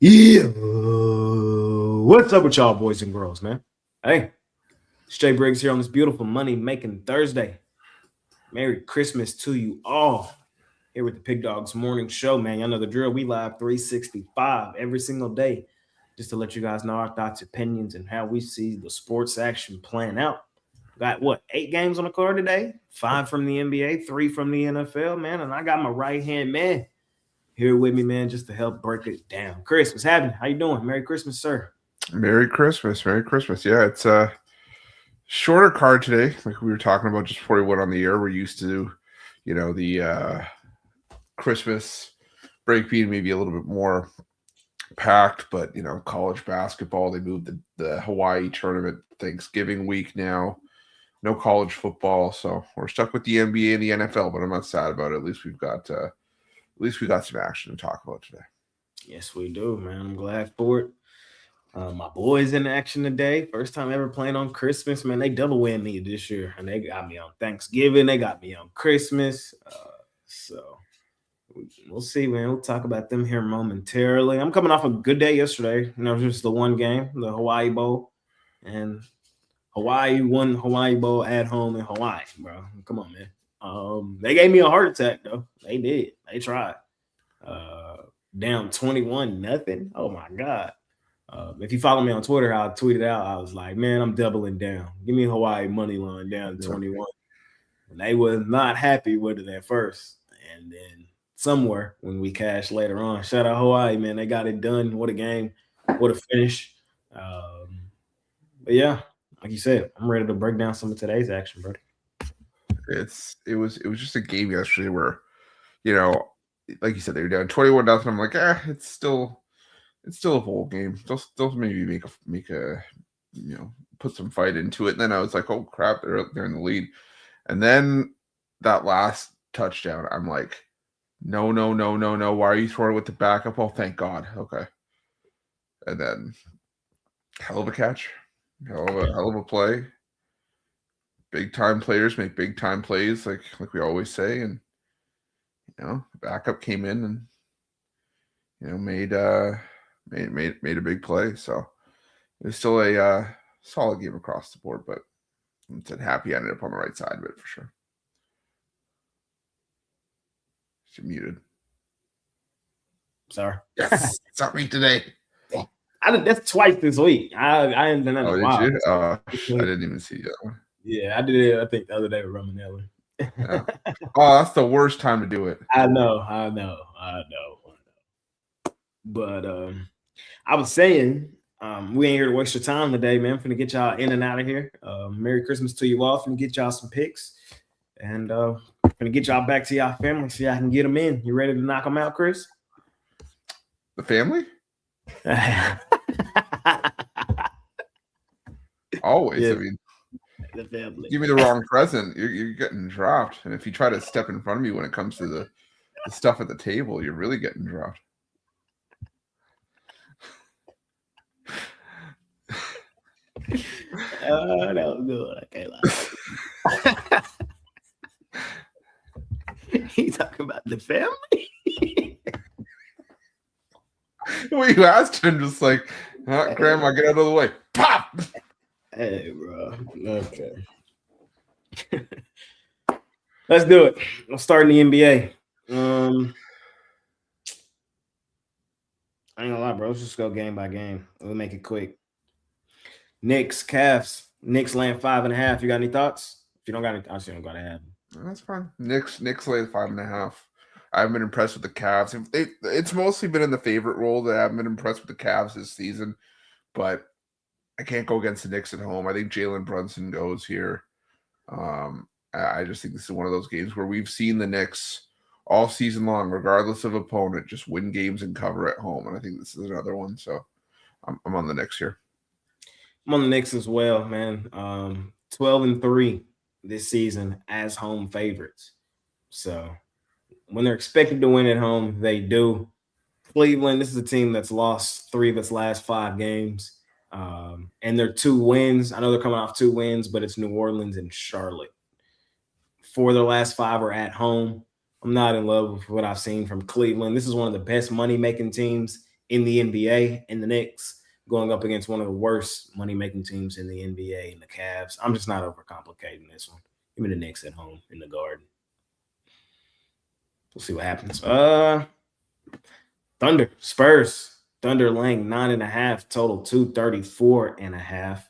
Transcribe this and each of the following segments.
Yeah. What's up with y'all boys and girls, man? Hey, it's Jay Briggs here on this beautiful money-making Thursday. Merry Christmas to you all. Here with the Pick Dawgz morning show, man. Y'all know the drill. We live 365 every single day just to let you guys know our thoughts, opinions, and how we see the sports action playing out. Got, 8 games on the card today? 5 from the NBA, 3 from the NFL, man. And I got my right-hand man here with me, man, just to help break it down. Chris, what's happening? How you doing? Merry Christmas, sir. Merry Christmas. Merry Christmas. Yeah, it's a shorter card today, like we were talking about just before we went on the air. We're used to, the Christmas break being maybe a little bit more packed, but, college basketball, they moved the Hawaii tournament Thanksgiving week now. No college football, so we're stuck with the NBA and the NFL, but I'm not sad about it. At least we got some action to talk about today. Yes, we do, man. I'm glad for it. My boys in action today. First time ever playing on Christmas, man. They double whammy this year, and they got me on Thanksgiving. They got me on Christmas. So we'll see, man. We'll talk about them here momentarily. I'm coming off a good day yesterday. Just the one game, the Hawaii Bowl, and Hawaii won the Hawaii Bowl at home in Hawaii, bro. Come on, man. They gave me a heart attack though. They did. They tried. Down 21-0. Oh my God. If you follow me on Twitter, I tweeted out, I was like, man, I'm doubling down. Give me Hawaii money line down to 21. And they was not happy with it at first. And then somewhere when we cashed later on, shout out Hawaii, man. They got it done. What a game. What a finish. But yeah, like you said, I'm ready to break down some of today's action, bro. It was just a game yesterday where, like you said, they were down 21-0. I'm like, it's still a bowl game. They'll maybe make a put some fight into it. And then I was like, oh crap, they're in the lead. And then that last touchdown, I'm like, no. Why are you throwing it with the backup? Oh, thank God. Okay. And then hell of a catch, hell of a play. Big time players make big time plays, like we always say. And the backup came in and made a big play. So it was still a solid game across the board, but I'm happy I ended up on the right side of it for sure. You're muted. Sorry. Yes, it's not me today. That's twice this week. I ain't done that in a while. Did you? I didn't even see that one. Yeah, I did it, I think, the other day with Romanelli. Yeah. Oh, that's the worst time to do it. I know. But I was saying, we ain't here to waste your time today, man. I'm finna get y'all in and out of here. Merry Christmas to you all. Finna get y'all some picks. And finna get y'all back to y'all family so y'all can get them in. You ready to knock them out, Chris? The family? Always. Yeah. I mean, the family. Give me the wrong present, you're getting dropped. And if you try to step in front of me when it comes to the stuff at the table, you're really getting dropped. Oh, that was good. I can't lie. He talking about the family? Well, you asked him just like, Grandma, get out of the way. Pop! Hey, bro. Okay. Let's do it. Let's start in the NBA. I ain't gonna lie, bro. Let's just go game by game. We'll make it quick. Knicks, Cavs. Knicks laying 5.5. You got any thoughts? If you don't got any, I don't gotta have. That's fine. Knicks laying 5.5. I haven't been impressed with the Cavs. It's mostly been in the favorite role that I haven't been impressed with the Cavs this season, but I can't go against the Knicks at home. I think Jalen Brunson goes here. I just think this is one of those games where we've seen the Knicks all season long, regardless of opponent, just win games and cover at home. And I think this is another one. So I'm on the Knicks here. I'm on the Knicks as well, man. 12-3 this season as home favorites. So when they're expected to win at home, they do. Cleveland, this is a team that's lost 3 of its last 5 games. And they're 2 wins. I know they're coming off 2 wins, but it's New Orleans and Charlotte. 4 of their last 5 are at home. I'm not in love with what I've seen from Cleveland. This is one of the best money-making teams in the NBA, and the Knicks going up against one of the worst money-making teams in the NBA, and the Cavs. I'm just not overcomplicating this one. Give me the Knicks at home in the Garden. We'll see what happens. Thunder, Spurs. Thunder laying 9.5, total 234.5.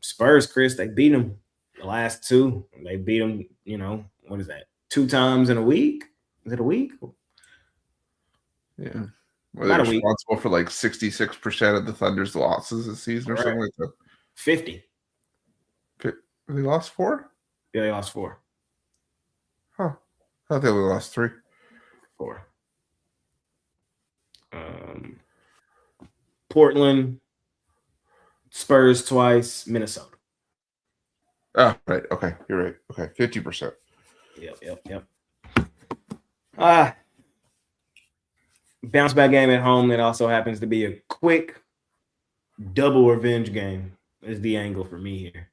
Spurs, Chris, they beat them the last two. They beat them, what is that? 2 times in a week? Is it a week? Yeah. Were they responsible for like 66% of the Thunder's losses this season or something like that? 50. They lost 4? Yeah, they lost 4. Huh. I thought they only lost 3. 4. Portland, Spurs twice, Minnesota. Oh, right. Okay. You're right. Okay. 50%. Yep. Bounce back game at home that also happens to be a quick double revenge game is the angle for me here.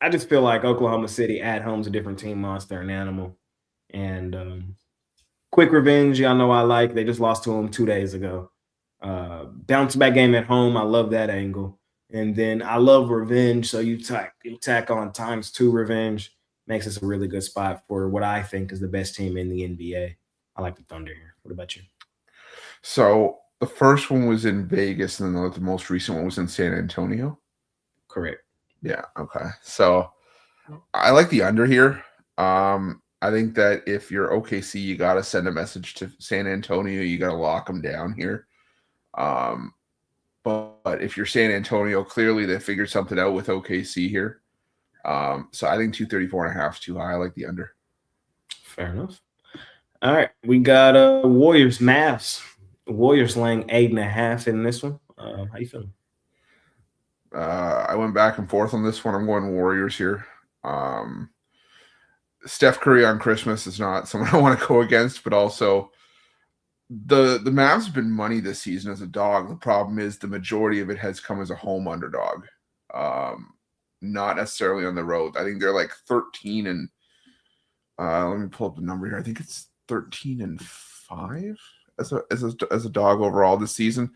I just feel like Oklahoma City at home is a different team, monster and animal. And quick revenge, y'all know I like. They just lost to them 2 days ago. Bounce back game at home, I love that angle. And then I love revenge, so you tack on ×2 revenge. Makes us a really good spot for what I think is the best team in the NBA. I like the Thunder here. What about you? So the first one was in Vegas, and then the most recent one was in San Antonio? Correct. Yeah, okay. So I like the under here. I think that if you're OKC, you got to send a message to San Antonio. You got to lock them down here. But if you're San Antonio, clearly they figured something out with OKC here. So I think 234.5 is too high. I like the under. Fair enough. All right, we got Warriors Mavs. Warriors laying 8.5 in this one. How you feeling? I went back and forth on this one. I'm going Warriors here. Steph Curry on Christmas is not someone I want to go against, but also the Mavs have been money this season as a dog. The problem is the majority of it has come as a home underdog, not necessarily on the road. I think they're like 13 and let me pull up the number here. I think it's 13-5 as a dog overall this season,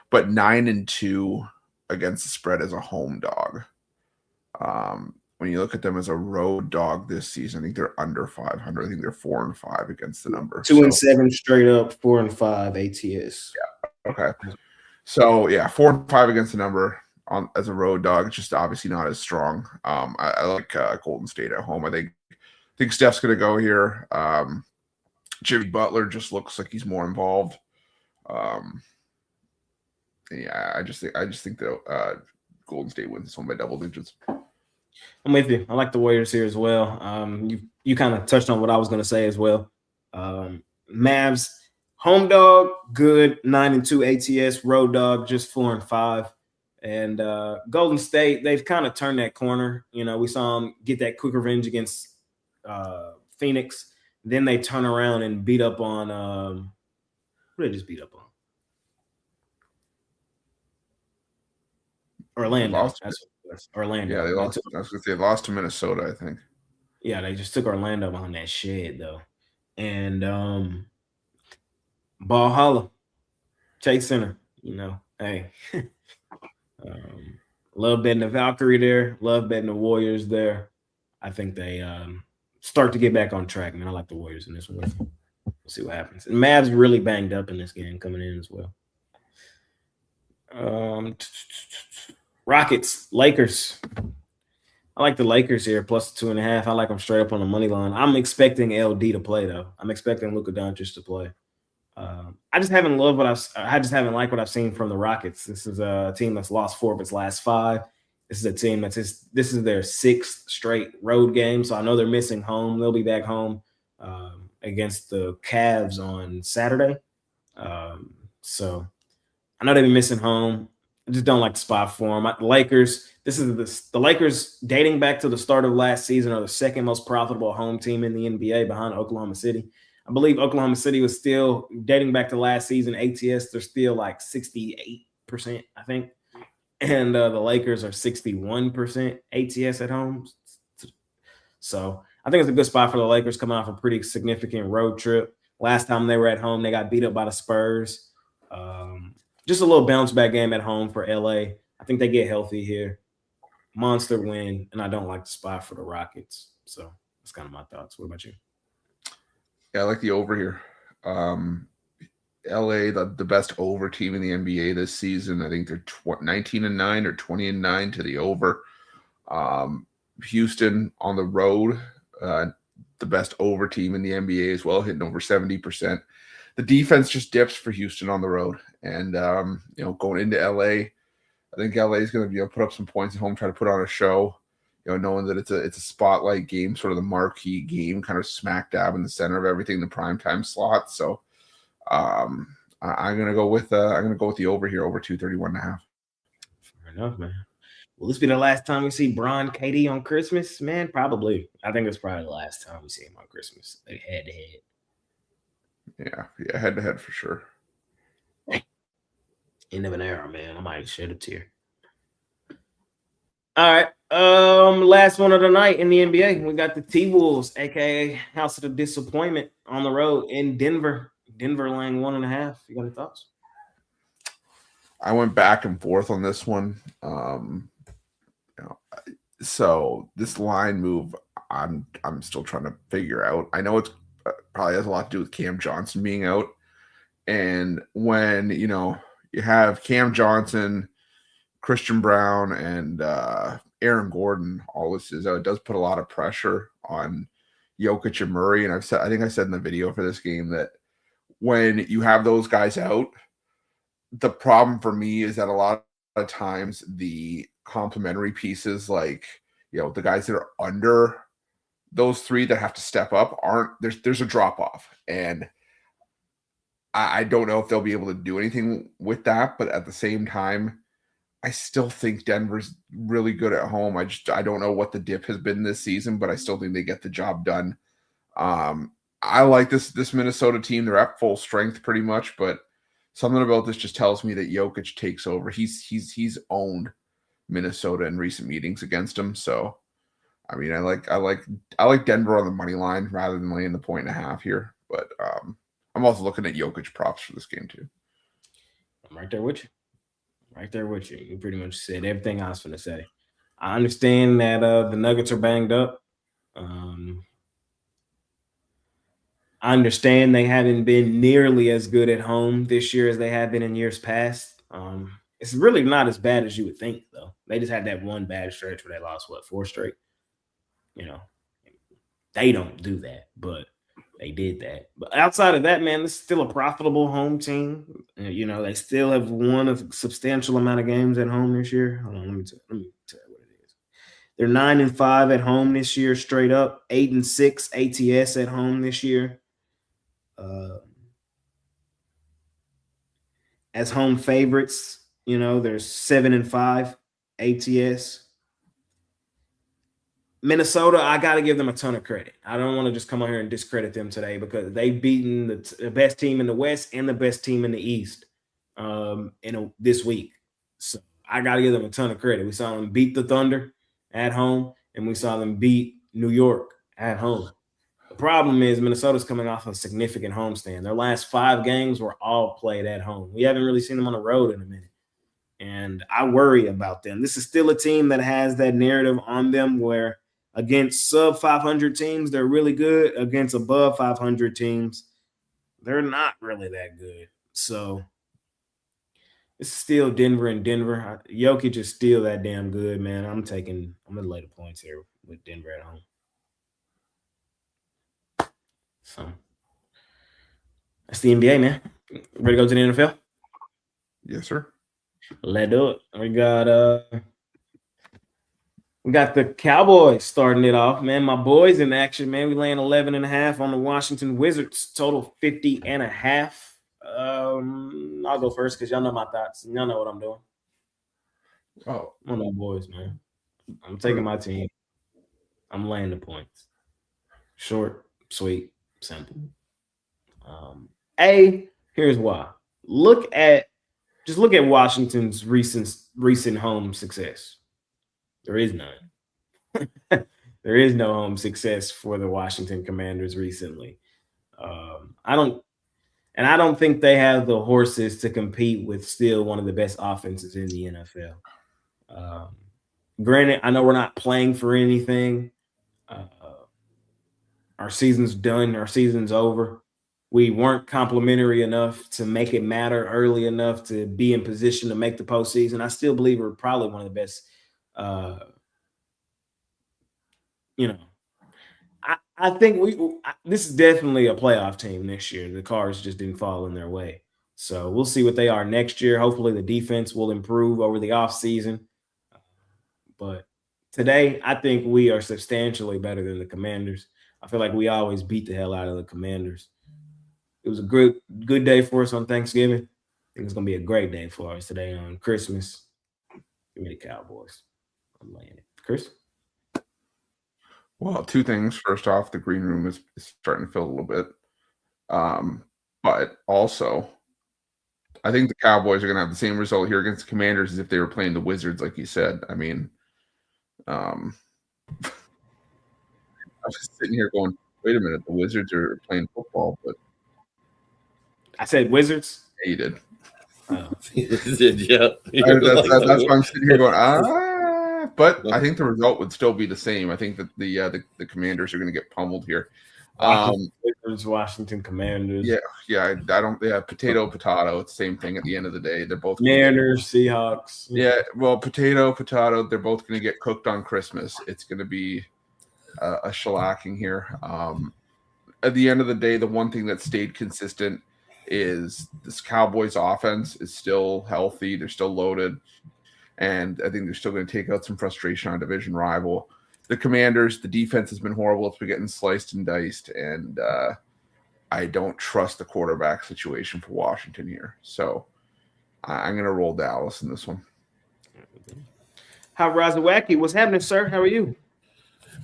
but 9-2 against the spread as a home dog. When you look at them as a road dog this season, I think they're under 500. I think they're 4-5 against the number. 2-7 straight up, 4-5 ATS. Yeah. Okay. So yeah, 4-5 against the number as a road dog. It's just obviously not as strong. I like Golden State at home. I think Steph's going to go here. Jimmy Butler just looks like he's more involved. Yeah, I just think that Golden State wins this one by double digits. I'm with you. I like the Warriors here as well. You kind of touched on what I was going to say as well. Mavs home dog, good 9-2 ATS. Road dog, just 4-5. And Golden State, they've kind of turned that corner. We saw them get that quick revenge against Phoenix. Then they turn around and beat up on who did they just beat up on? Orlando. Orlando. Yeah, they lost. I was going to say they lost to Minnesota, I think. Yeah, they just took Orlando behind that shed though. And ball holla, Chase Center. Hey, love betting the Valkyrie there. Love betting the Warriors there. I think they start to get back on track, man. I like the Warriors in this one. We'll see what happens. And Mavs really banged up in this game coming in as well. Rockets, Lakers. I like the Lakers here, plus 2.5. I like them straight up on the money line. I'm expecting LD to play, though. I'm expecting Luka Doncic to play. I just haven't liked what I've seen from the Rockets. This is a team that's lost 4 of its last 5. This is a team this is their 6th straight road game. So I know they're missing home. They'll be back home against the Cavs on Saturday. So I know they've been missing home. I just don't like the spot for them. The Lakers, the Lakers dating back to the start of last season are the 2nd most profitable home team in the NBA behind Oklahoma City. I believe Oklahoma City was still dating back to last season. ATS, they're still like 68%, I think. And the Lakers are 61% ATS at home. So I think it's a good spot for the Lakers coming off a pretty significant road trip. Last time they were at home, they got beat up by the Spurs. Just a little bounce back game at home for LA. I think they get healthy here. Monster win, and I don't like the spot for the Rockets. So that's kind of my thoughts. What about you? Yeah, I like the over here. LA, the best over team in the NBA this season. I think they're 19-9 or 20-9 to the over. Houston on the road, the best over team in the NBA as well, hitting over 70%. The defense just dips for Houston on the road, and going into LA, I think LA is going to put up some points at home, try to put on a show. Knowing that it's a spotlight game, sort of the marquee game, kind of smack dab in the center of everything, the primetime slot. So I'm gonna go with the over here, over 231.5. Fair enough, man. Will this be the last time we see Bron KD on Christmas? Man, probably. I think it's probably the last time we see him on Christmas. Like head to head. Yeah, head to head for sure. End of an era, man. I might shed a tear. All right. Last one of the night in the NBA. We got the T-Wolves, aka House of the Disappointment, on the road in Denver. Denver laying 1.5. You got any thoughts? I went back and forth on this one. So this line move, I'm still trying to figure out. I know it's probably has a lot to do with Cam Johnson being out, and when you have Cam Johnson, Christian Brown, and Aaron Gordon all listed out, it does put a lot of pressure on Jokic and Murray. And I think I said in the video for this game that when you have those guys out, the problem for me is that a lot of times the complementary pieces, like the guys that are under those three that have to step up, there's a drop off, and I don't know if they'll be able to do anything with that. But at the same time, I still think Denver's really good at home. I don't know what the dip has been this season, but I still think they get the job done. I like this Minnesota team. They're at full strength pretty much, but something about this just tells me that Jokic takes over. He's owned Minnesota in recent meetings against him. So, I mean, I like Denver on the money line rather than laying the 1.5 here. But I'm also looking at Jokic props for this game too. I'm right there with you. Right there with you. You pretty much said everything I was going to say. I understand that the Nuggets are banged up. I understand they haven't been nearly as good at home this year as they have been in years past. It's really not as bad as you would think, though. They just had that one bad stretch where they lost, 4 straight? They don't do that, but they did that. But outside of that, man, this is still a profitable home team. They still have won a substantial amount of games at home this year. Hold on, let me tell you what it is. They're 9-5 at home this year, straight up. 8-6 ATS at home this year. As home favorites, there's 7-5 ATS. Minnesota, I got to give them a ton of credit. I don't want to just come out here and discredit them today because they've beaten the best team in the West and the best team in the East this week. So I got to give them a ton of credit. We saw them beat the Thunder at home, and we saw them beat New York at home. The problem is Minnesota's coming off a significant homestand. Their last 5 games were all played at home. We haven't really seen them on the road in a minute. And I worry about them. This is still a team that has that narrative on them where against sub 500 teams, they're really good. Against above 500 teams, they're not really that good. So it's still Denver and Denver. Jokic is still that damn good, man. I'm going to lay the points here with Denver at home. So that's the NBA, man. Ready to go to the NFL? Yes, sir. Let's do it. We got the Cowboys starting it off, man. My boys in action, man. We laying 11.5 on the Washington Wizards, total 50.5. I'll go first because y'all know my thoughts. Y'all know what I'm doing. Oh, I'm on the boys, man. I'm taking my team. I'm laying the points. Short, sweet, simple. Here's why. Just look at Washington's recent home success. There is none. There is no home success for the Washington Commanders recently. I don't think they have the horses to compete with still one of the best offenses in the NFL. Granted, I know we're not playing for anything. Uh, our season's done. Our season's over. We weren't complimentary enough to make it matter early enough to be in position to make the postseason. I still believe we're probably one of the best. Uh, you know, I think this is definitely a playoff team next year. The cards just didn't fall in their way. So we'll see what they are next year. Hopefully the defense will improve over the offseason. But today, I think we are substantially better than the Commanders. I feel like we always beat the hell out of the Commanders. It was a good day for us on Thanksgiving. I think it's gonna be a great day for us today on Christmas. Give me the Cowboys. I'm laying it. Chris? Well, two things. First off, the green room is starting to fill a little bit. But also, I think the Cowboys are going to have the same result here against the Commanders as if they were playing the Wizards, like you said. I mean, I was sitting here going, wait a minute, the Wizards are playing football, but I said Wizards. yeah, you did. Yeah. That's why I'm sitting here going, but I think the result would still be the same. I think that the Commanders are going to get pummeled here. Washington Commanders. Yeah. I don't. Yeah, potato. It's the same thing at the end of the day. They're both Commanders, Seahawks. Yeah, well, potato. They're both going to get cooked on Christmas. It's going to be a shellacking here. At the end of the day, the one thing that stayed consistent is this Cowboys offense is still healthy. They're still loaded. And I think they're still going to take out some frustration on a division rival. The Commanders, the defense has been horrible. It's been getting sliced and diced. And I don't trust the quarterback situation for Washington here. So I'm going to roll Dallas in this one. How Razawacki? What's happening, sir? How are you?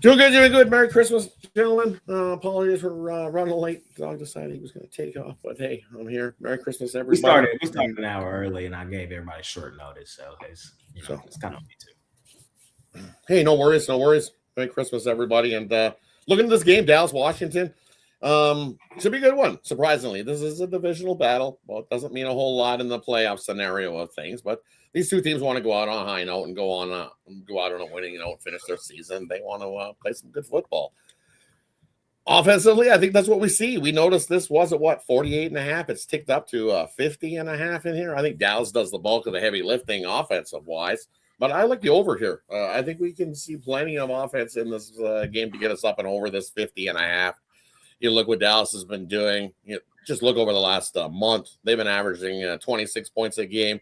Doing good. Merry Christmas, gentlemen. Apologies for running late. Dog decided he was going to take off, but hey, I'm here. Merry Christmas, everybody. We started an hour early, and I gave everybody short notice, so it's kind of me too. Hey, no worries. Merry Christmas, everybody, and looking at this game, Dallas, Washington. Should be a good one. Surprisingly, this is a divisional battle. Well, it doesn't mean a whole lot in the playoff scenario of things, but these two teams want to go out on a high note and go out on a winning note, finish their season. They want to play some good football. Offensively, I think that's what we see. We noticed this was at 48.5. It's ticked up to 50.5 in here. I think Dallas does the bulk of the heavy lifting offensive wise, but I like the over here. I think we can see plenty of offense in this game to get us up and over this 50.5. You look what Dallas has been doing. Just look over the last month. They've been averaging 26 points a game.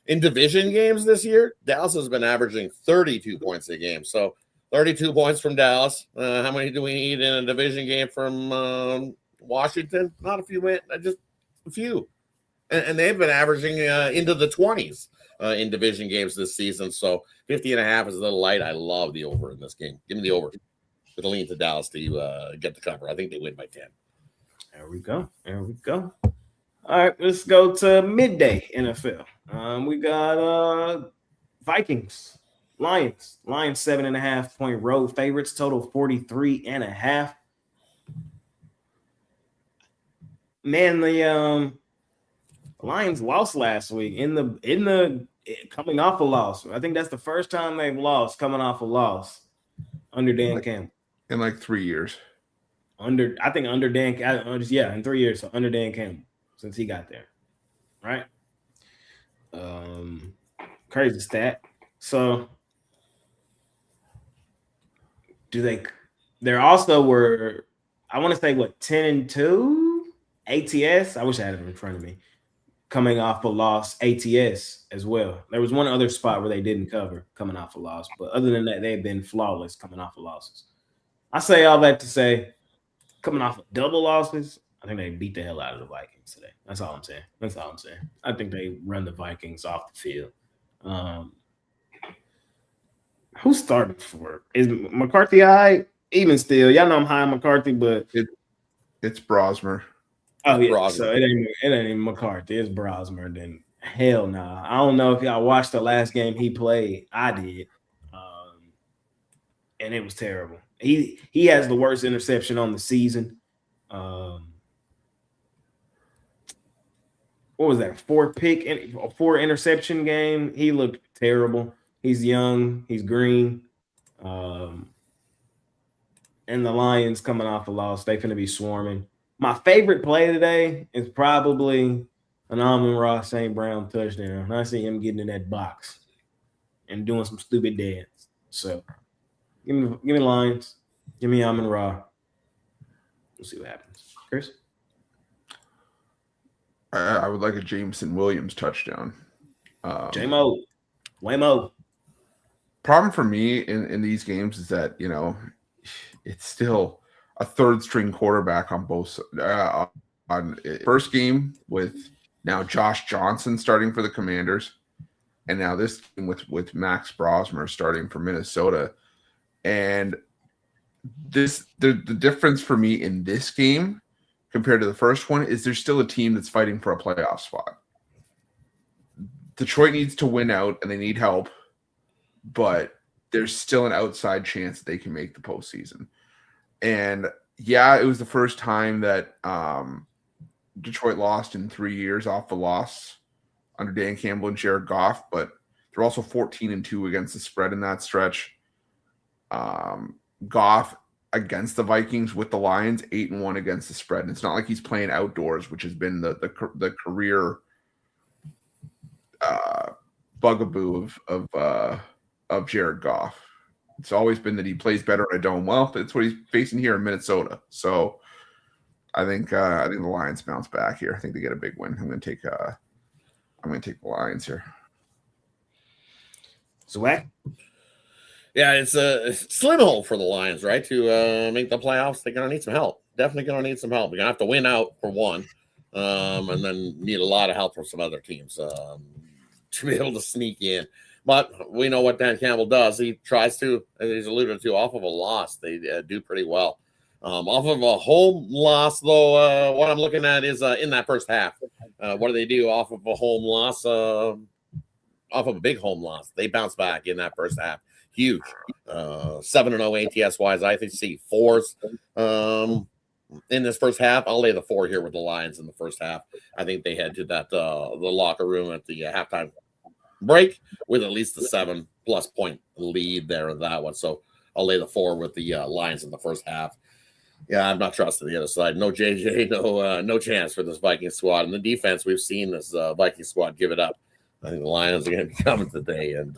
In division games this year, Dallas has been averaging 32 points a game. So 32 points from Dallas. How many do we need in a division game from Washington? Not a few, just a few. And they've been averaging into the 20s in division games this season. So 50.5 is a little light. I love the over in this game. Give me the over. With a lean to Dallas to get the cover. I think they win by 10. There we go. All right, let's go to midday NFL. We got Vikings, Lions. Lions 7.5 point road favorites, total 43.5. Man, the Lions lost last week in the coming off a loss. I think that's the first time they've lost coming off a loss under Dan Campbell. In like 3 years. In 3 years. So under Dan Campbell since he got there, right? Crazy stat. So there also were, I want to say 10-2 ATS. I wish I had it in front of me. Coming off a loss, ATS as well. There was one other spot where they didn't cover coming off a loss, but other than that, they've been flawless coming off of losses. I say all that to say, coming off of double losses, I think they beat the hell out of the Vikings today. That's all I'm saying. I think they run the Vikings off the field. Who's starting for it? Is McCarthy high? Even still, y'all know I'm high on McCarthy, but it's Brosmer. Oh yeah, Brosmer. So it ain't even McCarthy. It's Brosmer. Then hell no. Nah. I don't know if y'all watched the last game he played. I did, and it was terrible. He has the worst interception on the season. what was that, 4 interception game. He looked terrible. He's young. He's green. And the Lions coming off a loss. They finna be swarming. My favorite play today is probably an Amon-Ra St. Brown touchdown. I see him getting in that box and doing some stupid dance. So give me Lions. Give me Amon-Ra. We'll see what happens. Chris? I would like a Jameson Williams touchdown. J-Mo. Waymo. Problem for me in these games is that, it's still a third string quarterback on both on first game with now Josh Johnson starting for the Commanders, and now this game with Max Brosmer starting for Minnesota. And the difference for me in this game compared to the first one is there's still a team that's fighting for a playoff spot. Detroit needs to win out and they need help, but there's still an outside chance that they can make the postseason. And yeah, it was the first time that Detroit lost in 3 years off the loss under Dan Campbell and Jared Goff, but they're also 14-2 against the spread in that stretch. Goff against the Vikings with the Lions, 8-1 against the spread. And it's not like he's playing outdoors, which has been the career bugaboo of Jared Goff. It's always been that he plays better in a dome. Well, that's what he's facing here in Minnesota. So I think the Lions bounce back here. I think they get a big win. I'm going to take the Lions here. Swag. Yeah, it's a slim hole for the Lions, right? To make the playoffs, they're going to need some help. Definitely going to need some help. They're going to have to win out for one, and then need a lot of help from some other teams to be able to sneak in. But we know what Dan Campbell does. He tries to, as he's alluded to, off of a loss, they do pretty well. Off of a home loss, though, what I'm looking at is in that first half. What do they do off of a home loss? Off of a big home loss, they bounce back in that first half. Huge. 7-0 ATS-wise. I think see 4s in this first half. I'll lay the 4 here with the Lions in the first half. I think they head to that the locker room at the halftime break with at least a 7+ point lead there in that one. So I'll lay the 4 with the Lions in the first half. Yeah, I'm not trusting the other side. No JJ, no chance for this Viking squad. And the defense, we've seen this Viking squad give it up. I think the Lions are going to be coming today. And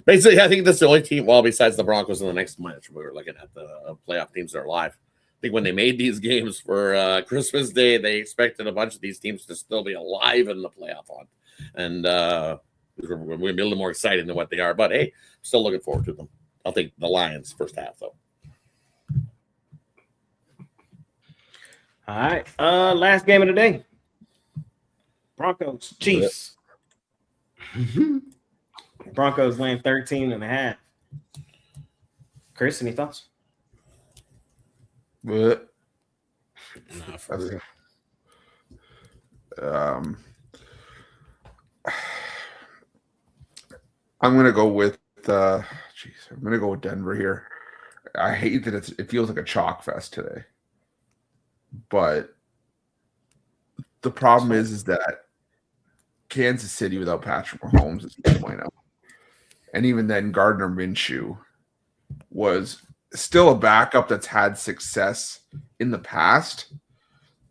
basically, I think that's the only team, well, besides the Broncos in the next match, we were looking at the playoff teams that are live. I think when they made these games for Christmas Day, they expected a bunch of these teams to still be alive in the playoff hunt. And we're going to be a little more excited than what they are. But, hey, still looking forward to them. I'll take the Lions first half, though. All right. Last game of the day. Broncos, Chiefs. Broncos laying 13.5. Chris, any thoughts? What? I'm gonna go with I'm gonna go with Denver here. I hate that it feels like a chalk fest today, but the problem is that Kansas City without Patrick Mahomes is 2.0, and even then Gardner Minshew was still a backup that's had success in the past,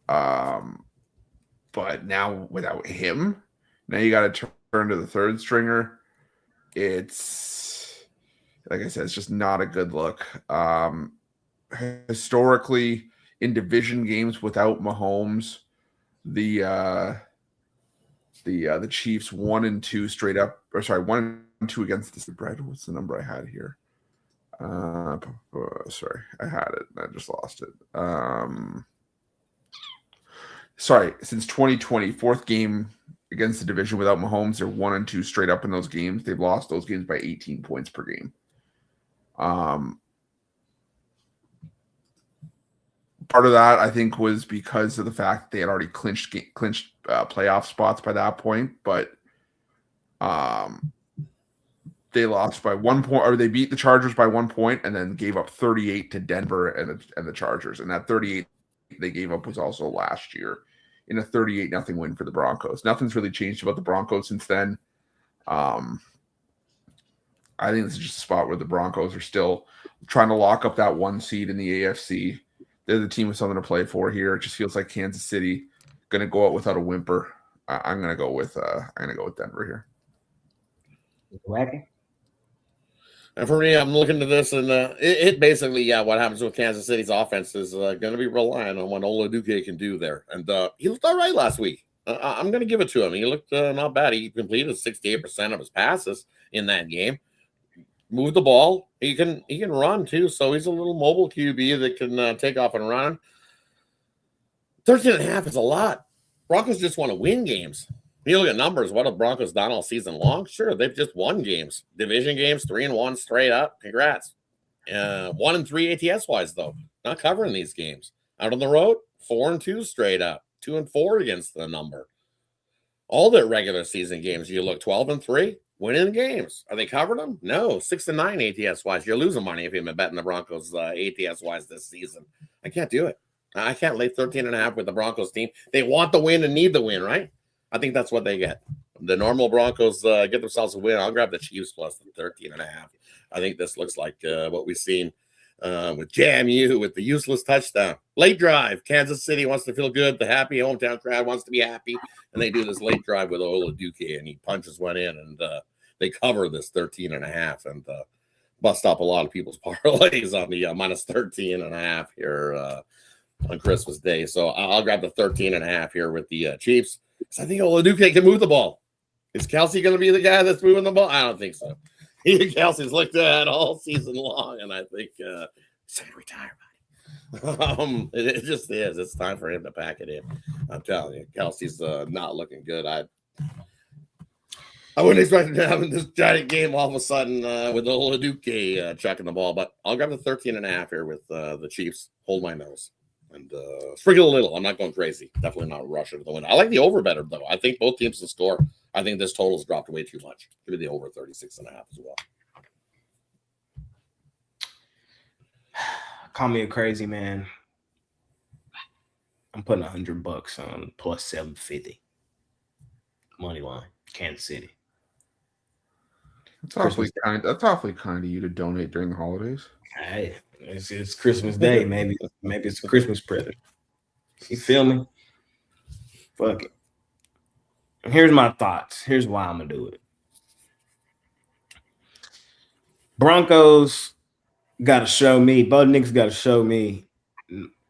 but now without him, now you got to turn to the third stringer. It's like I said, it's just not a good look. Historically, in division games without Mahomes, the Chiefs 1-2 straight up, or sorry, 1-2 against the spread. What's the number I had here? Sorry, I had it. I just lost it. Sorry, since 2020, fourth game against the division without Mahomes, they're 1-2 straight up in those games. They've lost those games by 18 points per game. Part of that, I think, was because of the fact they had already clinched playoff spots by that point, but they lost by 1 point, or they beat the Chargers by 1 point, and then gave up 38 to Denver and the Chargers. And that 38 they gave up was also last year in a 38-0 win for the Broncos. Nothing's really changed about the Broncos since then. I think this is just a spot where the Broncos are still trying to lock up that 1 seed in the AFC. They're the team with something to play for here. It just feels like Kansas City going to go out without a whimper. I'm going to go with Denver here. Wacky. And for me, I'm looking at this, and it basically, what happens with Kansas City's offense is going to be relying on what Oladuke can do there. And he looked all right last week. I'm going to give it to him. He looked not bad. He completed 68% of his passes in that game. Moved the ball. He can run too, so he's a little mobile QB that can take off and run. 13.5 is a lot. Broncos just want to win games. You look at numbers. What have Broncos done all season long? Sure, they've just won games. Division games, 3-1 straight up. Congrats. 1-3 ATS wise though. Not covering these games. Out on the road, 4-2 straight up. 2-4 against the number. All their regular season games, you look 12-3. Winning games. Are they covering them? No. 6-9 ATS wise. You're losing money if you've been betting the Broncos ATS wise this season. I can't do it. I can't lay 13.5 with the Broncos team. They want the win and need the win, right? I think that's what they get. The normal Broncos get themselves a win. I'll grab the Chiefs plus the 13.5. I think this looks like what we've seen with JMU with the useless touchdown. Late drive. Kansas City wants to feel good. The happy hometown crowd wants to be happy. And they do this late drive with Oladuke, and he punches one in, and they cover this 13.5 and bust up a lot of people's parlays on the minus 13.5 here on Christmas Day. So I'll grab the 13.5 here with the Chiefs. So I think Oladuke can move the ball. Is Kelsey going to be the guy that's moving the ball? I don't think so. Kelsey's looked at all season long, and I think he's going to retire. It just is. It's time for him to pack it in. I'm telling you, Kelsey's not looking good. I wouldn't expect him to have this giant game all of a sudden with Oladuke chucking the ball, but I'll grab the 13.5 here with the Chiefs. Hold my nose and sprinkle a little. I'm not going crazy. Definitely not rushing to the win. I like the over better though. I think both teams will score. I think this total's dropped way too much. Give me the over 36.5 as well. Call me a crazy man. I'm putting $100 on plus 750 money line, Kansas City. That's awfully kind. That's awfully kind of you to donate during the holidays. Hey, it's Christmas Day. Maybe it's a Christmas present. You feel me? Fuck it. Here's my thoughts. Here's why I'm gonna do it. Broncos got to show me. Bud Nix got to show me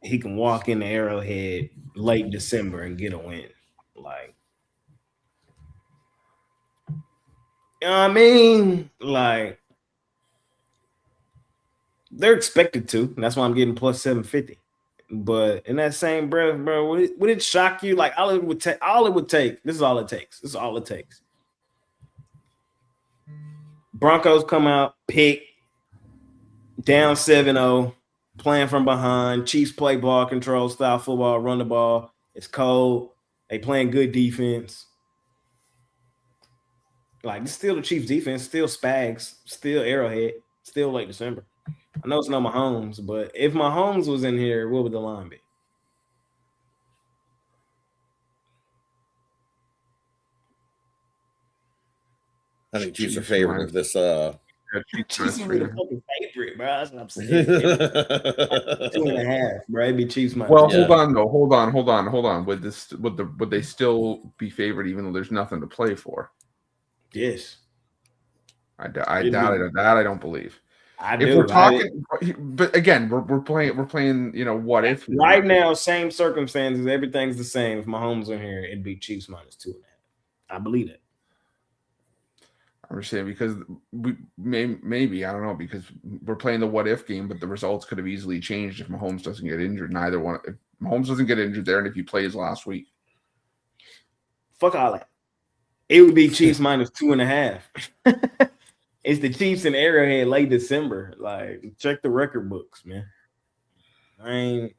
he can walk in the Arrowhead late December and get a win. Like, you know what I mean? Like, they're expected to. That's why I'm getting plus 750. But in that same breath, bro, would it shock you? Like, all it would take. This is all it takes. This is all it takes. Broncos come out, pick, down 7-0, playing from behind. Chiefs play ball control style football, run the ball. It's cold. They playing good defense. Like, it's still the Chiefs defense, still Spags, still Arrowhead, still late December. I know it's not Mahomes, but if Mahomes was in here, what would the line be? I think Chiefs are favored of this. Chiefs are the fucking favorite, bro. That's what I'm saying. 2.5, bro. It'd be Chiefs. Well, hold on though. Hold on. Would they still be favored even though there's nothing to play for? Yes. I doubt it. That I don't believe. If we're talking, but again, we're playing. You know, what if right now, same circumstances, everything's the same. If Mahomes in here, it'd be Chiefs minus 2.5. I believe it. I'm just saying because we maybe I don't know because we're playing the what if game, but the results could have easily changed if Mahomes doesn't get injured. Neither one. If Mahomes doesn't get injured there, and if he plays last week, fuck all that. It would be Chiefs minus 2.5. It's the Chiefs in Arrowhead late December. Like, check the record books, man. I'm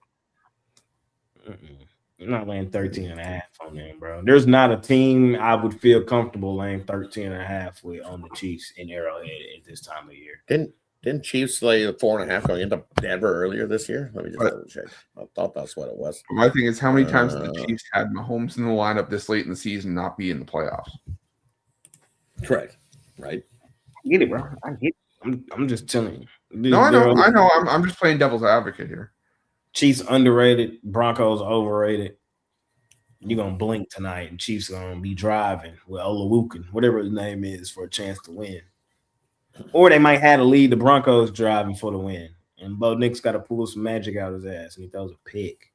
not laying 13.5 on them, bro. There's not a team I would feel comfortable laying 13.5 with on the Chiefs in Arrowhead at this time of year. Didn't Didn't Chiefs lay 4.5 going into Denver earlier this year? Let me just double check. I thought that's what it was. My thing is, how many times have the Chiefs had Mahomes in the lineup this late in the season not be in the playoffs? Correct. Right. I get it, bro. I get it. I'm just telling you. No, I know. I'm just playing devil's advocate here. Chiefs underrated, Broncos overrated. You're gonna blink tonight, and Chiefs gonna be driving with Olawukin, whatever his name is, for a chance to win. Or they might have to lead the Broncos driving for the win. And Bo Nick's got to pull some magic out of his ass, and he throws a pick.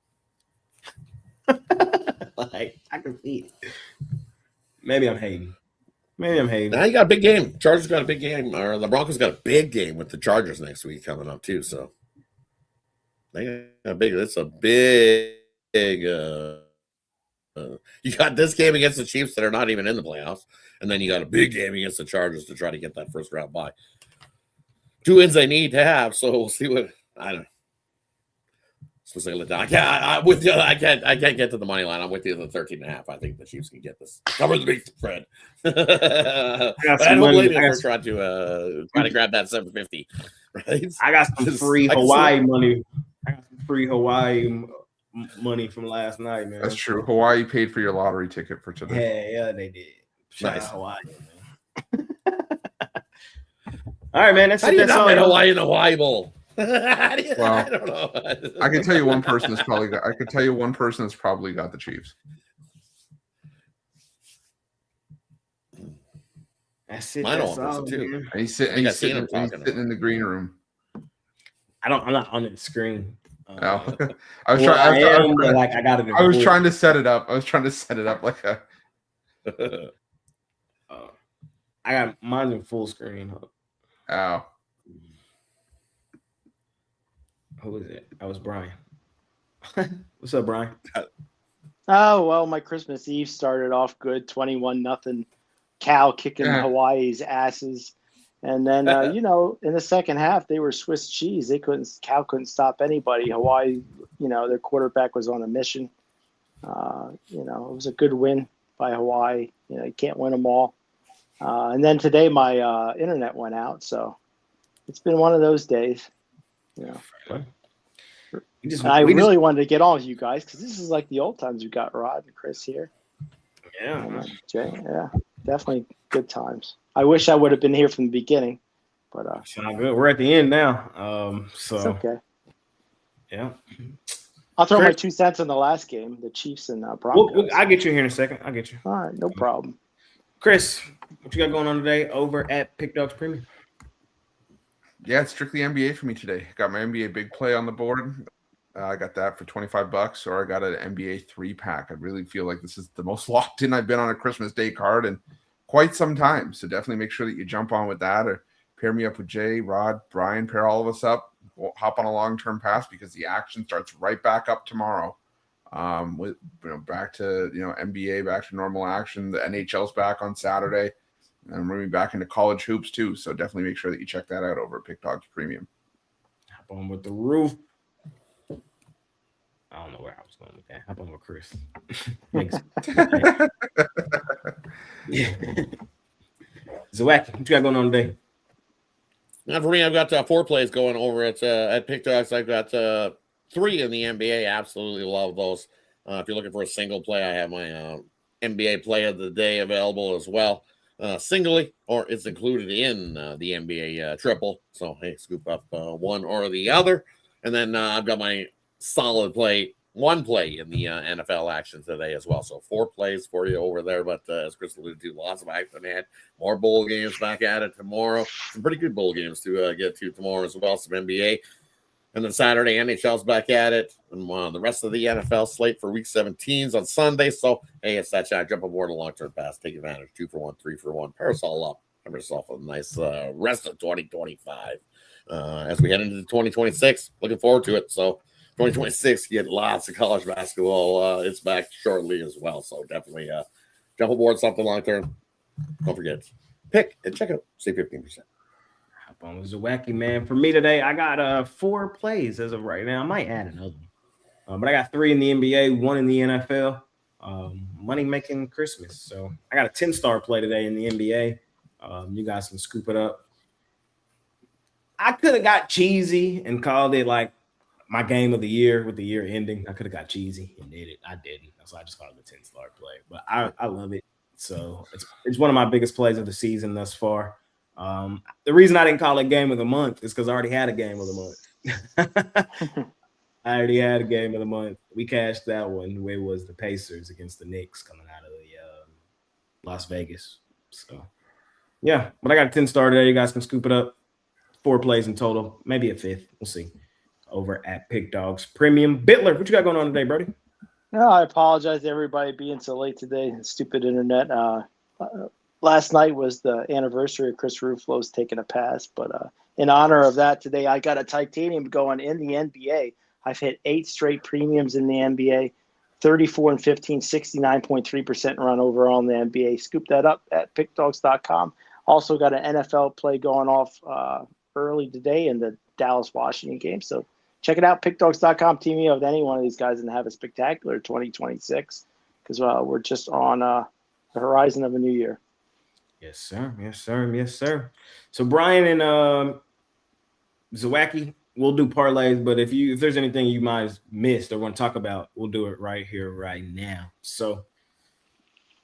Like, I can see it. Maybe I'm hating. Now you got a big game. Chargers got a big game, or the Broncos got a big game with the Chargers next week coming up too. So they got a big. That's a big. You got this game against the Chiefs that are not even in the playoffs, and then you got a big game against the Chargers to try to get that first round bye. 2 wins they need to have, so we'll see what I don't know. I'm with you. I can't get to the money line. I'm with you at the 13.5. I think the Chiefs can get this. Cover the big spread. I don't blame you for trying to grab that 750. Right? I got some free Hawaii money. I got some free Hawaii money from last night, man. That's true. Hawaii paid for your lottery ticket for today. Yeah, they did. Shout out Hawaii, man. All right, man. That's How do you not win Hawaii in the Hawaii Bowl? Well, I don't know. I can tell you one person that's probably got. I can tell you one person that's probably got the Chiefs. That's it. Mine That's also all, too. man. And he's sitting in the green room. I'm not on the scring. No, I was trying to set it up. Like a. I got mine in full screen. Oh. Who is it? That was Brian. What's up, Brian? Oh, well, my Christmas Eve started off good, 21-0. Cal kicking Hawaii's asses. And then, in the second half, they were Swiss cheese. Cal couldn't stop anybody. Hawaii, their quarterback was on a mission. It was a good win by Hawaii. You can't win them all. And then today my internet went out. So it's been one of those days. I really wanted to get on with you guys because this is like the old times. You got Rod and Chris here. Yeah, Jay. Yeah, definitely good times. I wish I would have been here from the beginning, but it's not good. We're at the end now, so it's okay. Yeah, I'll throw my 2 cents in the last game, the Chiefs and Broncos. I'll get you here in a second. I'll get you. All right, no problem. Chris, what you got going on today over at PickDawgz Premium? Yeah, it's strictly NBA for me today. Got my NBA big play on the board. I got that for $25, or I got an NBA 3-pack. I really feel like this is the most locked in I've been on a Christmas Day card in quite some time. So definitely make sure that you jump on with that, or pair me up with Jay, Rod, Brian, pair all of us up. We'll hop on a long-term pass because the action starts right back up tomorrow. With back to NBA, back to normal action. The NHL's back on Saturday. And I'm moving back into college hoops too. So definitely make sure that you check that out over at PickDawgz Premium. Hop on with the roof. I don't know where I was going with that. Hop on with Chris. Zawak, what you got going on today? Now for me, I've got 4 plays going over at PickDawgz. I've got 3 in the NBA. Absolutely love those. If you're looking for a single play, I have my NBA play of the day available as well. Singly, or it's included in the NBA triple. So, hey, scoop up one or the other. And then I've got my solid play, 1 play in the NFL action today as well. So 4 plays for you over there. But as Chris alluded to, lots of action ahead. More bowl games back at it tomorrow. Some pretty good bowl games to get to tomorrow as well. Some NBA. And then Saturday, NHL's back at it. And the rest of the NFL slate for Week 17's on Sunday. So, hey, it's that time. Jump aboard a long-term pass. Take advantage. 2 for 1, 3 for 1. Pair us all up. Have yourself a nice rest of 2025. As we head into 2026, looking forward to it. So, 2026, you get lots of college basketball. It's back shortly as well. So, definitely jump aboard something long-term. Don't forget, pick and check out. Save 15%. It was a wacky, man. For me today, I got 4 plays as of right now. I might add another one. But I got 3 in the NBA, 1 in the NFL. Money making Christmas. So I got a 10-star play today in the NBA. You guys can scoop it up. I could have got cheesy and called it like my game of the year with the year ending. I could have got cheesy and did it. I didn't. So I just called it a 10-star play. But I love it. So it's one of my biggest plays of the season thus far. The reason I didn't call it game of the month is because I already had a game of the month. I already had a game of the month. We cashed that one. It was the Pacers against the Knicks coming out of the Las Vegas. So, yeah. But I got a 10-star today. You guys can scoop it up. 4 plays in total. Maybe a 5th. We'll see. Over at PickDawgz Premium. Bitler, what you got going on today, Brody? No, I apologize to everybody being so late today. Stupid internet. Last night was the anniversary of Chris Ruffalo's taking a pass, but in honor of that today, I got a titanium going in the NBA. I've hit 8 straight premiums in the NBA, 34 and 15, 69.3% run overall in the NBA. Scoop that up at PickDawgz.com. Also got an NFL play going off early today in the Dallas-Washington game. So check it out, PickDawgz.com. Team me up with any one of these guys and have a spectacular 2026 because we're just on the horizon of a new year. Yes, sir. Yes, sir. Yes, sir. So Brian and Zawacki, we'll do parlays, but if there's anything you might have missed or want to talk about, we'll do it right here, right now. So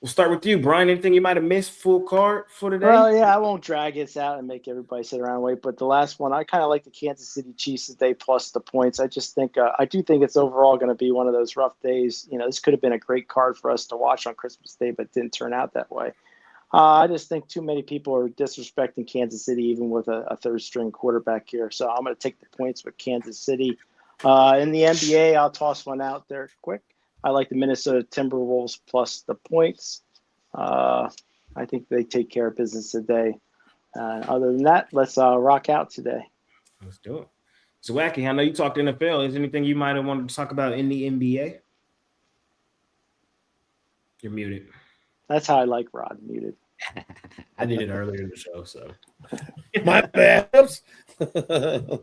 we'll start with you, Brian. Anything you might have missed full card for today? Well, yeah, I won't drag this out and make everybody sit around and wait. But the last one, I kind of like the Kansas City Chiefs today plus the points. I just think I do think it's overall going to be one of those rough days. This could have been a great card for us to watch on Christmas Day, but it didn't turn out that way. I just think too many people are disrespecting Kansas City, even with a third-string quarterback here. So I'm going to take the points with Kansas City. In the NBA, I'll toss one out there quick. I like the Minnesota Timberwolves plus the points. I think they take care of business today. Other than that, let's rock out today. Let's do it. So, Wacky, I know you talked NFL. Is there anything you might have wanted to talk about in the NBA? You're muted. That's how I like Rod, muted. I did it earlier in the show, so. My bad. A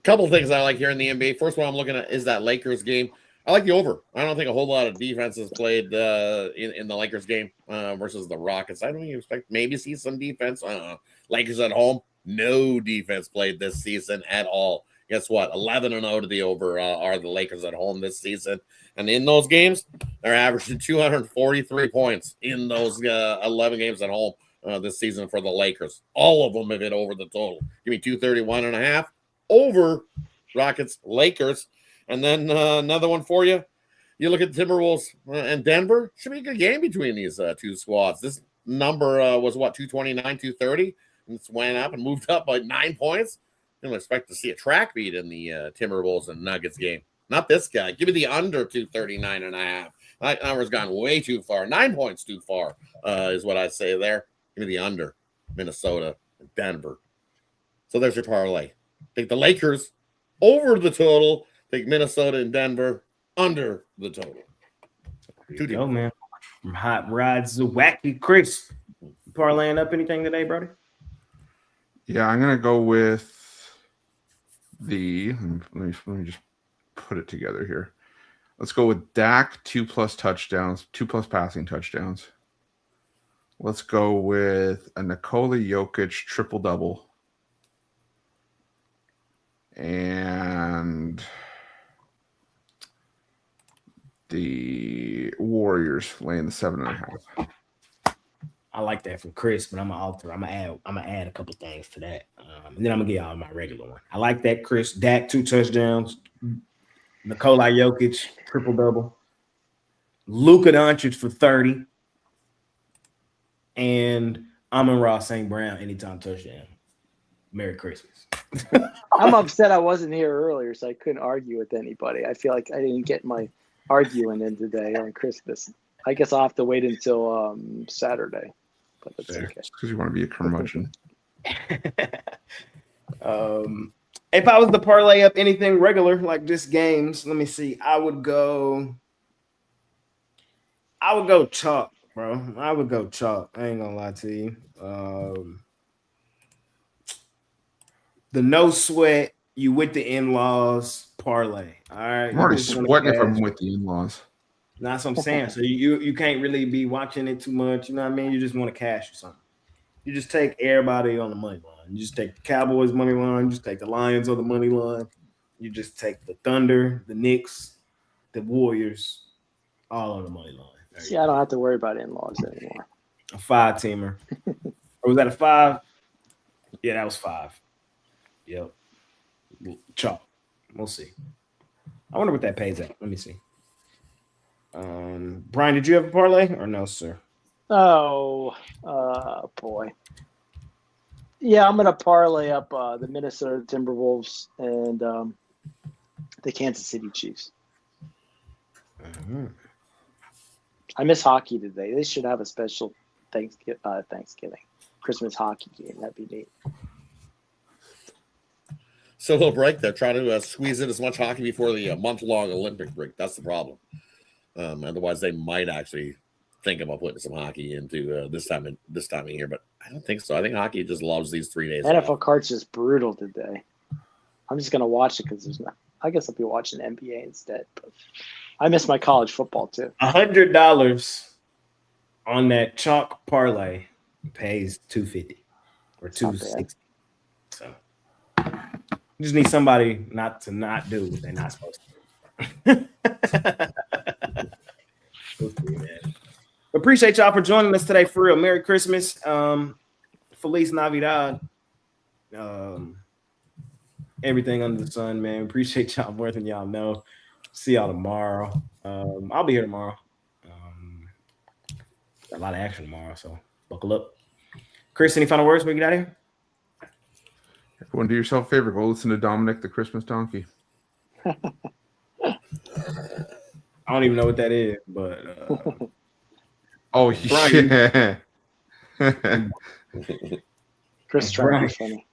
couple of things I like here in the NBA. First one I'm looking at is that Lakers game. I like the over. I don't think a whole lot of defenses played in the Lakers game versus the Rockets. I don't even expect maybe see some defense. Lakers at home, no defense played this season at all. Guess what? 11-0 to the over are the Lakers at home this season. And in those games, they're averaging 243 points in those 11 games at home this season for the Lakers. All of them have hit over the total. Give me 231.5 over Rockets, Lakers. And then another one for you. You look at Timberwolves and Denver. Should be a good game between these two squads. This number was, 229, 230? And it's went up and moved up by 9 points. Didn't expect to see a track beat in the Timberwolves and Nuggets game. Not this guy. Give me the under 239.5. That number's gone way too far. 9 points too far is what I say there. Give me the under. Minnesota and Denver. So there's your parlay. Take the Lakers over the total. Take Minnesota and Denver under the total. There you go, man. From Hot Rods to Wacky Chris. Parlaying up anything today, Brody? Yeah, I'm going to go with let me just put it together here. Let's go with Dak 2+ touchdowns, 2+ passing touchdowns. Let's go with a Nikola Jokic triple-double. And the Warriors laying the 7.5. I like that from Chris, but I'm gonna alter. I'm gonna add a couple things to that, and then I'm gonna get y'all my regular one. I like that, Chris. Dak 2 touchdowns, Nikola Jokic triple double, Luka Doncic for 30, and Amon-Ra St. Brown anytime touchdown. Merry Christmas. I'm upset I wasn't here earlier, so I couldn't argue with anybody. I feel like I didn't get my arguing in today on Christmas. I guess I'll have to wait until Saturday. But that's okay. Because you want to be a curmudgeon. If I was to parlay up anything regular like this games, let me see. I would go chalk, bro. I would go chalk. I ain't gonna lie to you. The no sweat, you with the in-laws parlay. All right. I'm already sweating if I'm with the in-laws. That's what I'm saying. So you can't really be watching it too much. You know what I mean? You just want to cash or something. You just take everybody on the money line. You just take the Cowboys money line. You just take the Lions on the money line. You just take the Thunder, the Knicks, the Warriors, all on the money line. See, I don't have to worry about in-laws anymore. A 5-teamer. Or was that a 5? Yeah, that was 5. Yep. Chalk. We'll see. I wonder what that pays at. Let me see. Brian, did you have a parlay or no, sir? Oh, boy. Yeah, I'm going to parlay up the Minnesota Timberwolves and the Kansas City Chiefs. Mm-hmm. I miss hockey today. They should have a special Thanksgiving, Christmas hockey game. That'd be neat. So they'll break. They're trying to squeeze in as much hockey before the month-long Olympic break. That's the problem. Otherwise, they might actually think about putting some hockey into this time of year, but I don't think so. I think hockey just loves these 3 days. NFL card's just brutal today. I'm just gonna watch it because there's not. I guess I'll be watching NBA instead. But I miss my college football too. $100 on that chalk parlay pays $250 or $260. So you just need somebody not to not do what they're not supposed to do. We'll see, man. Appreciate y'all for joining us today. For real, Merry Christmas, Feliz Navidad, everything under the sun, man. Appreciate y'all more than y'all know. See y'all tomorrow. I'll be here tomorrow. Got a lot of action tomorrow, so buckle up. Chris, any final words before we get out of here? Everyone, do yourself a favor. Go listen to Dominic the Christmas Donkey. I don't even know what that is, but oh yeah. Chris trying to be funny.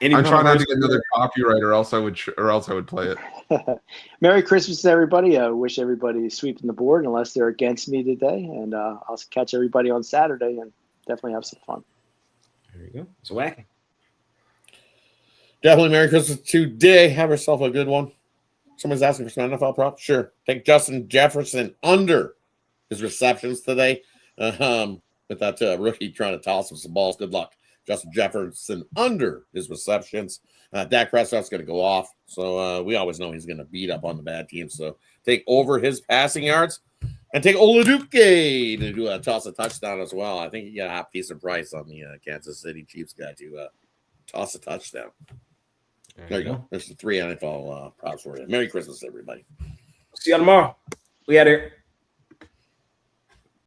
I'm trying not to get another copyright, or else I would play it. Merry Christmas to everybody. I wish everybody sweeping the board unless they're against me today, and I'll catch everybody on Saturday and definitely have some fun. There you go. It's whacking. Definitely Merry Christmas today. Have yourself a good one. Someone's asking for some NFL props. Sure. Take Justin Jefferson under his receptions today. With that rookie trying to toss him some balls. Good luck. Justin Jefferson under his receptions. Dak Prescott's going to go off. So we always know he's going to beat up on the bad team. So take over his passing yards. And take Oladuke to do a toss a touchdown as well. I think you got a half decent price on the Kansas City Chiefs guy to toss a touchdown. There you go. There's the 3 NFL props for you. Merry Christmas, everybody. See you tomorrow. We out here.